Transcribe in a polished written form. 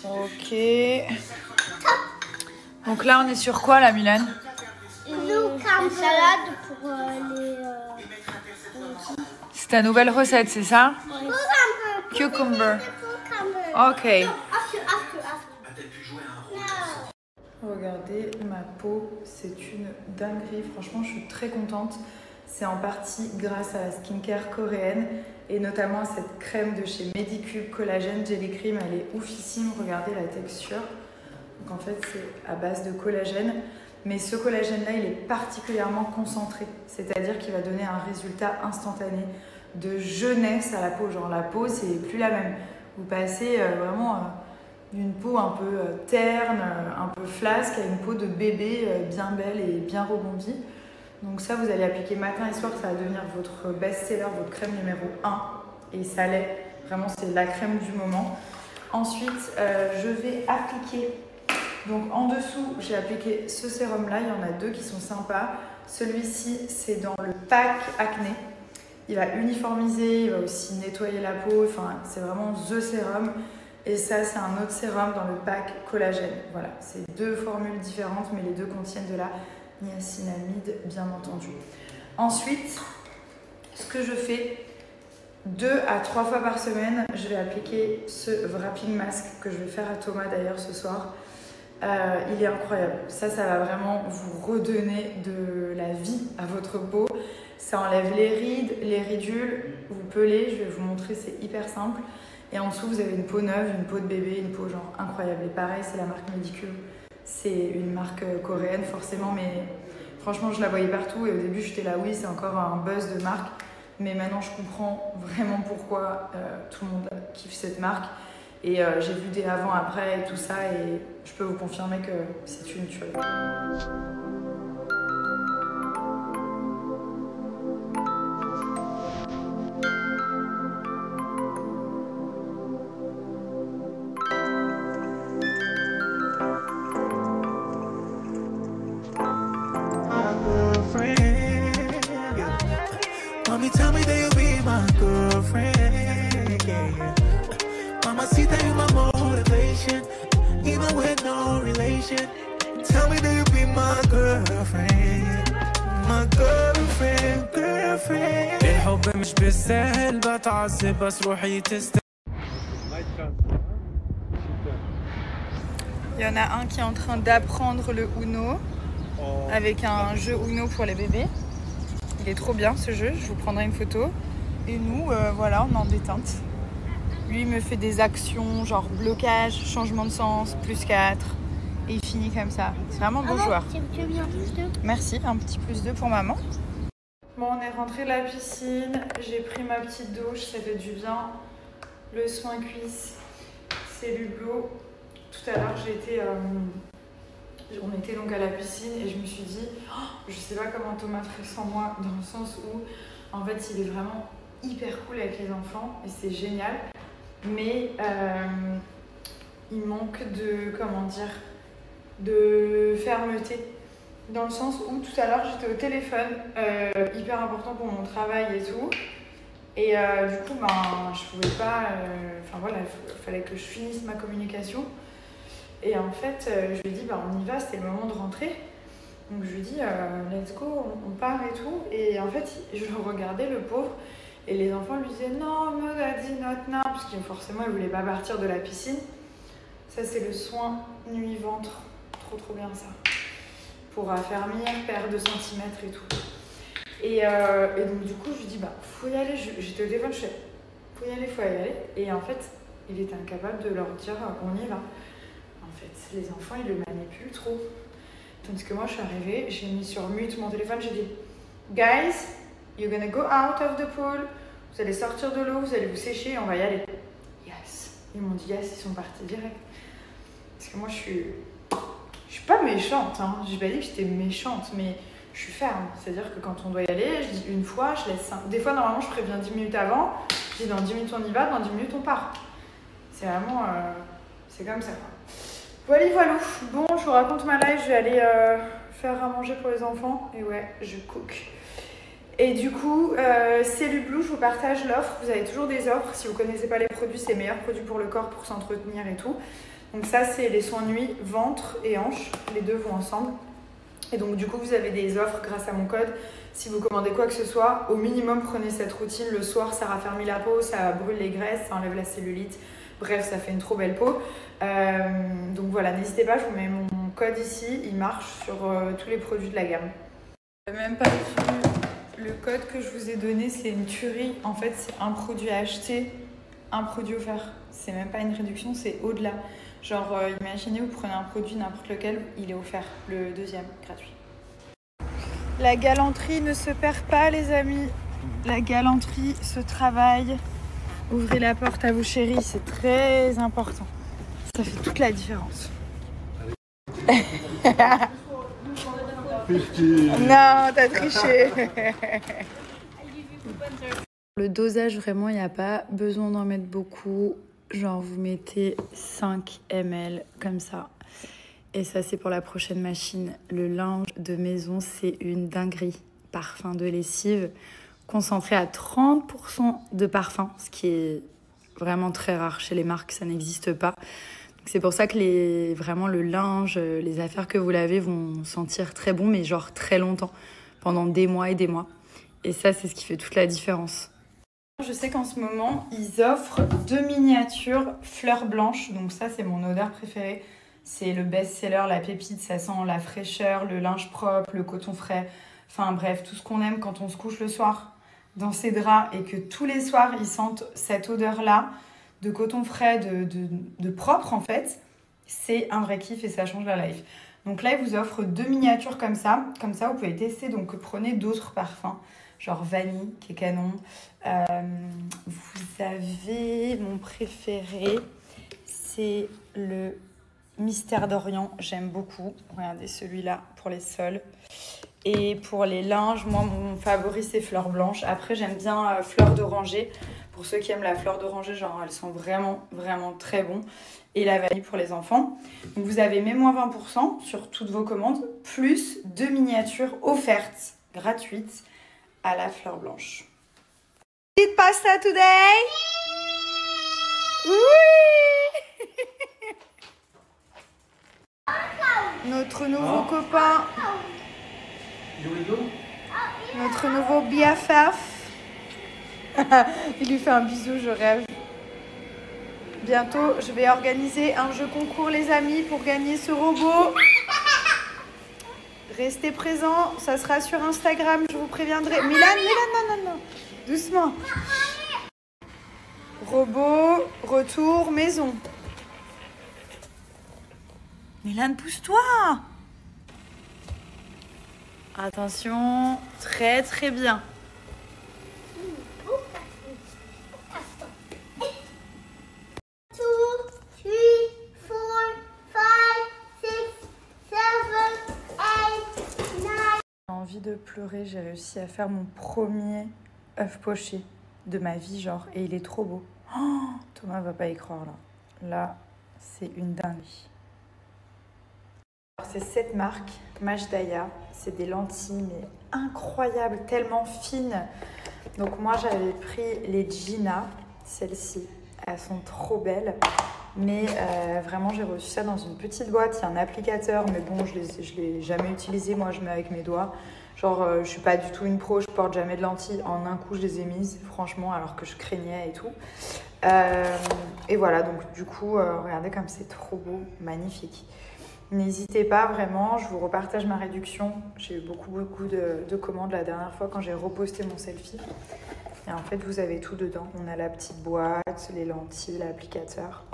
Ok. Donc là, on est sur quoi, là, Milan? Une salade pour les... C'est ta nouvelle recette, c'est ça? Cucumber. Ok. Regardez ma peau, c'est une dinguerie. Franchement, je suis très contente. C'est en partie grâce à la skincare coréenne et notamment à cette crème de chez Medicube Collagène Jelly Cream. Elle est oufissime. Regardez la texture. Donc en fait, c'est à base de collagène. Mais ce collagène-là, il est particulièrement concentré. C'est-à-dire qu'il va donner un résultat instantané de jeunesse à la peau. Genre la peau, c'est plus la même. Vous passez vraiment d'une peau un peu terne, un peu flasque, à une peau de bébé bien belle et bien rebondie. Donc ça, vous allez appliquer matin et soir. Ça va devenir votre best-seller, votre crème numéro 1. Et ça l'est. Vraiment, c'est la crème du moment. Ensuite, je vais appliquer... Donc en dessous, j'ai appliqué ce sérum là, il y en a deux qui sont sympas. Celui-ci, c'est dans le pack acné. Il va uniformiser, il va aussi nettoyer la peau, enfin c'est vraiment the sérum. Et ça, c'est un autre sérum dans le pack collagène. Voilà, c'est deux formules différentes, mais les deux contiennent de la niacinamide, bien entendu. Ensuite, ce que je fais 2 à 3 fois par semaine, je vais appliquer ce wrapping mask que je vais faire à Thomas d'ailleurs ce soir. Il est incroyable. Ça va vraiment vous redonner de la vie à votre peau. Ça enlève les rides, les ridules. Vous pelez, je vais vous montrer, c'est hyper simple. Et en dessous, vous avez une peau neuve, une peau de bébé, une peau genre incroyable. Et pareil, c'est la marque Medicube. C'est une marque coréenne forcément, mais franchement, je la voyais partout. Et au début, j'étais là, oui, c'est encore un buzz de marque. Mais maintenant, je comprends vraiment pourquoi tout le monde kiffe cette marque. Et j'ai vu des avant-après et tout ça, et je peux vous confirmer que c'est une tuerie. Tell me, do you be my girlfriend? My girlfriend, girlfriend. الحب مش بالسهل بتعذب بس روحي تستاهل. Il y en a un qui est en train d'apprendre le Uno avec un jeu Uno pour les bébés. Il est trop bien ce jeu, je vous prendrai une photo. Et nous, voilà, on est en détente. Lui, il me fait des actions genre blocage, changement de sens, +4. Et il finit comme ça. C'est vraiment un bon joueur. Tu veux bien plus 2? Merci, un petit +2 pour maman. Bon, on est rentré de la piscine. J'ai pris ma petite douche, ça fait du bien. Le soin cuisse, c'est Hublot. Tout à l'heure, on était donc à la piscine et je me suis dit, je sais pas comment Thomas ferait sans moi, dans le sens où, en fait, il est vraiment hyper cool avec les enfants et c'est génial. Mais il manque de, comment dire, de fermeté. Dans le sens où tout à l'heure j'étais au téléphone, hyper important pour mon travail et tout. Et du coup, je pouvais pas. Enfin voilà, il fallait que je finisse ma communication. Et en fait, je lui ai dit, on y va, c'était le moment de rentrer. Donc je lui ai dit, let's go, on part et tout. Et en fait, je le regardais, le pauvre. Et les enfants lui disaient, non, no daddy, not now. Parce que forcément, ils voulaient pas partir de la piscine. Ça, c'est le soin nuit-ventre. Trop bien ça. Pour affermir, perdre 2 cm et tout. Et donc du coup je lui dis faut y aller, j'étais au téléphone, je fais faut y aller. Et en fait il était incapable de leur dire on y va. En fait les enfants ils le manipulent trop. Tandis que moi je suis arrivée, j'ai mis sur mute mon téléphone, j'ai dit guys, you're gonna go out of the pool, vous allez sortir de l'eau, vous allez vous sécher, on va y aller. Yes. Ils m'ont dit yes, ils sont partis direct. Parce que moi je suis pas méchante, hein. J'ai pas dit que j'étais méchante, mais je suis ferme. C'est-à-dire que quand on doit y aller, je dis une fois, je laisse 5. Des fois, normalement, je préviens 10 minutes avant. Je dis dans 10 minutes, on y va, dans 10 minutes, on part. C'est vraiment... c'est comme ça, quoi. Voilà. Bon, je vous raconte ma life. Je vais aller faire à manger pour les enfants. Et ouais, je cook. Et du coup, c'est Hublot, je vous partage l'offre. Vous avez toujours des offres. Si vous ne connaissez pas les produits, c'est les meilleurs produits pour le corps, pour s'entretenir et tout. Donc ça, c'est les soins nuit, ventre et hanche. Les deux vont ensemble. Et donc du coup, vous avez des offres grâce à mon code. Si vous commandez quoi que ce soit, au minimum, prenez cette routine. Le soir, ça raffermit la peau, ça brûle les graisses, ça enlève la cellulite. Bref, ça fait une trop belle peau. Donc voilà, n'hésitez pas, je vous mets mon code ici. Il marche sur tous les produits de la gamme. Je n'ai même pas vu le code que je vous ai donné, c'est une tuerie. En fait, c'est un produit à acheter, un produit offert. C'est même pas une réduction, c'est au-delà. Genre, imaginez, vous prenez un produit, n'importe lequel, il est offert. Le deuxième, gratuit. La galanterie ne se perd pas, les amis. La galanterie se travaille. Ouvrez la porte à vos chéris, c'est très important. Ça fait toute la différence. Non, t'as triché. Le dosage, vraiment, il n'y a pas besoin d'en mettre beaucoup. Genre, vous mettez 5 ml comme ça. Et ça, c'est pour la prochaine machine. Le linge de maison, c'est une dinguerie. Parfum de lessive concentré à 30% de parfum, ce qui est vraiment très rare chez les marques, ça n'existe pas. C'est pour ça que vraiment le linge, les affaires que vous lavez vont sentir très bon, mais genre très longtemps, pendant des mois et des mois. Et ça, c'est ce qui fait toute la différence. Je sais qu'en ce moment, ils offrent 2 miniatures fleurs blanches. Donc ça, c'est mon odeur préférée. C'est le best-seller, la pépite, ça sent la fraîcheur, le linge propre, le coton frais. Enfin bref, tout ce qu'on aime quand on se couche le soir dans ses draps et que tous les soirs, ils sentent cette odeur-là de coton frais, de propre en fait. C'est un vrai kiff et ça change la life. Donc là, ils vous offrent 2 miniatures comme ça. Comme ça, vous pouvez tester. Donc prenez d'autres parfums, genre vanille, qui est canon. Vous avez mon préféré, c'est le Mystère d'Orient. J'aime beaucoup. Regardez celui-là pour les sols. Et pour les linges, moi, mon favori, c'est fleur blanche. Après, j'aime bien fleur d'oranger. Pour ceux qui aiment la fleur d'oranger, genre, elle sent vraiment, vraiment très bon. Et la vanille pour les enfants. Donc, vous avez mes moins 20% sur toutes vos commandes, plus 2 miniatures offertes, gratuites, à la fleur blanche. Petite pasta today? Oui. Notre nouveau copain. Notre nouveau BFF. Il lui fait un bisou, je rêve. Bientôt, je vais organiser un jeu concours, les amis, pour gagner ce robot. Restez présents, ça sera sur Instagram, je vous préviendrai. Milan, non. Doucement. Robot, retour, maison. Milan, pousse-toi. Attention, très très bien. 2, 3, 4, 5, 6, 7, 8, 9. J'ai envie de pleurer, j'ai réussi à faire mon premier œuf poché de ma vie, genre, et il est trop beau. Oh, Thomas va pas y croire là. Là, c'est une dinguerie. C'est cette marque, Majdaya. C'est des lentilles, mais incroyables, tellement fines. Donc moi, j'avais pris les Gina, celles-ci. Elles sont trop belles. Mais vraiment, j'ai reçu ça dans une petite boîte. Il y a un applicateur, mais bon, je l'ai jamais utilisé. Moi, je mets avec mes doigts. Genre, je suis pas du tout une pro, je porte jamais de lentilles. En un coup, je les ai mises, franchement, alors que je craignais et tout. Et voilà, donc du coup, regardez comme c'est trop beau, magnifique. N'hésitez pas vraiment, je vous repartage ma réduction. J'ai eu beaucoup de commandes la dernière fois quand j'ai reposté mon selfie. Et en fait, vous avez tout dedans. On a la petite boîte, les lentilles, l'applicateur.